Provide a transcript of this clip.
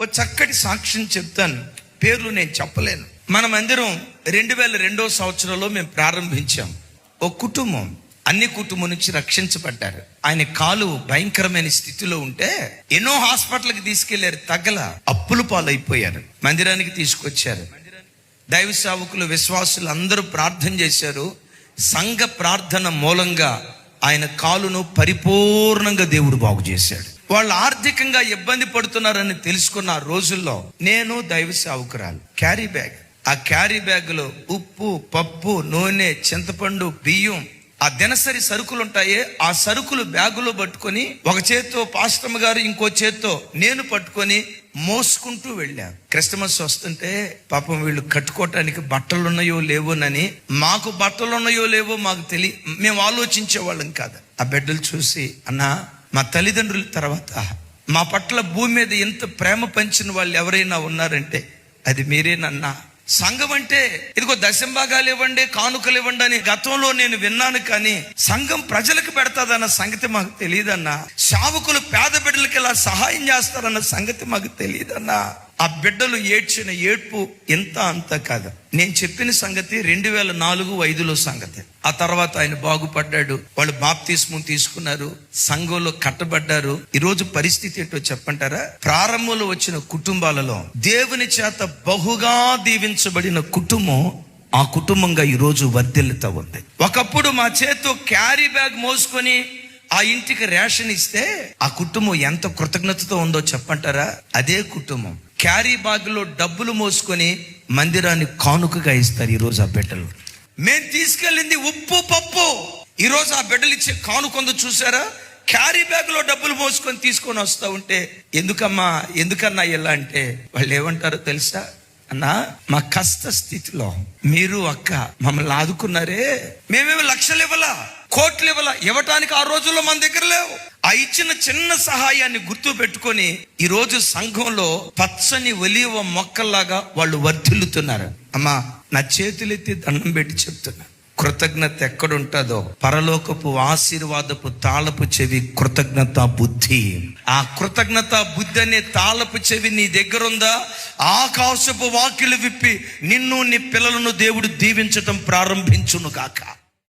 ఓ చక్కటి సాక్ష్యం చెప్తాను, పేర్లు నేను చెప్పలేను. మన మందిరం 2002 సంవత్సరంలో మేము ప్రారంభించాం. ఓ కుటుంబం అన్ని కుటుంబం నుంచి రక్షించబడ్డారు. ఆయన కాలు భయంకరమైన స్థితిలో ఉంటే ఎన్నో హాస్పిటల్కి తీసుకెళ్లారు, తగ్గల, అప్పులు పాలైపోయారు. మందిరానికి తీసుకొచ్చారు. దైవ సేవకులు, విశ్వాసులు అందరూ ప్రార్థన చేశారు. సంఘ ప్రార్థన మూలంగా ఆయన కాలును పరిపూర్ణంగా దేవుడు బాగు చేశాడు. వాళ్ళు ఆర్థికంగా ఇబ్బంది పడుతున్నారని తెలుసుకున్న రోజుల్లో నేను దైవ సేవకురాలు క్యారీ బ్యాగ్, ఆ క్యారీ బ్యాగ్ లో ఉప్పు, పప్పు, నూనె, చింతపండు, బియ్యం, ఆ దినసరి సరుకులు ఉంటాయే, ఆ సరుకులు బ్యాగులో పట్టుకొని ఒక చేత్తో పాస్టమ్ గారు, ఇంకో చేత్తో నేను పట్టుకొని మోసుకుంటూ వెళ్ళాను. క్రిస్మస్ వస్తుంటే పాపం వీళ్ళు కట్టుకోవటానికి బట్టలు ఉన్నాయో లేవోనని, మాకు బట్టలు ఉన్నాయో లేవో మాకు మేము ఆలోచించే వాళ్ళం కాదు. ఆ బిడ్డలు చూసి, అన్నా మా తల్లిదండ్రుల తర్వాత మా పట్ల భూమి మీద ఎంత ప్రేమ పంచిన వాళ్ళు ఎవరైనా ఉన్నారంటే అది మీరేనన్నా. సంఘం అంటే ఇదిగో దశంభాగాలు ఇవ్వండి, కానుకలు ఇవ్వండి అని గతంలో నేను విన్నాను, కానీ సంఘం ప్రజలకు పెడతాదన్న సంగతి మాకు తెలియదన్నా. సేవకులు పేద బిడ్డలకి ఇలా సహాయం చేస్తారన్న సంగతి మాకు తెలియదన్నా. ఆ బిడ్డలు ఏడ్చిన ఏడ్పు ఎంత అంత కాదు. నేను చెప్పిన సంగతి 2004-05 సంగతి. ఆ తర్వాత ఆయన బాగుపడ్డాడు. వాళ్ళు బాప్తిస్మం తీసుకున్నారు, సంఘంలో కట్టబడ్డారు. ఈరోజు పరిస్థితి ఏంటో చెప్పంటారా? ప్రారంభంలో వచ్చిన కుటుంబాలలో దేవుని చేత బహుగా దీవించబడిన కుటుంబం ఆ కుటుంబంగా ఈరోజు వర్ధిల్లుతూ ఉంది. ఒకప్పుడు మా చేత్తో క్యారీ బ్యాగ్ మోసుకొని ఆ ఇంటికి రేషన్ ఇస్తే ఆ కుటుంబం ఎంత కృతజ్ఞతతో ఉందో చెప్పంటారా? అదే కుటుంబం క్యారీ బ్యాగ్ లో డబ్బులు మోసుకొని మందిరాన్ని కానుకగా ఇస్తారు ఈరోజు ఆ బిడ్డలు. మేము తీసుకెళ్ళింది ఉప్పు, పప్పు. ఈరోజు ఆ బిడ్డలు ఇచ్చే కానుకొందో చూసారా? క్యారీ బ్యాగ్ లో డబ్బులు మోసుకొని తీసుకొని వస్తా ఉంటే ఎందుకన్నా ఇలా అంటే వాళ్ళు ఏమంటారో తెలుసా? అన్నా, మా కష్ట స్థితిలో మీరు అక్క మమ్మల్ని ఆదుకున్నారే, మేమేమి లక్షలు ఇవ్వాలా, కోట్లు ఇవ్వాలా, ఇవ్వటానికి ఆ రోజుల్లో మన దగ్గర లేవు. ఆ ఇచ్చిన చిన్న సహాయాన్ని గుర్తు పెట్టుకొని ఈరోజు సంఘంలో పచ్చని ఒలీవ మొక్కల్లాగా వాళ్ళు వర్ధిల్లుతున్నారు. అమ్మా, నా చేతులెత్తి దండం పెట్టి చెప్తున్నా, కృతజ్ఞత ఎక్కడుంటుందో పరలోకపు ఆశీర్వాదపు తాళపు చెవి కృతజ్ఞత బుద్ధి. ఆ కృతజ్ఞత బుద్ధి అనే తాళపు చెవి నీ దగ్గర ఉందా? ఆకాశపు వాకిలు విప్పి నిన్ను, నీ పిల్లలను దేవుడు దీవించటం ప్రారంభించును గాక.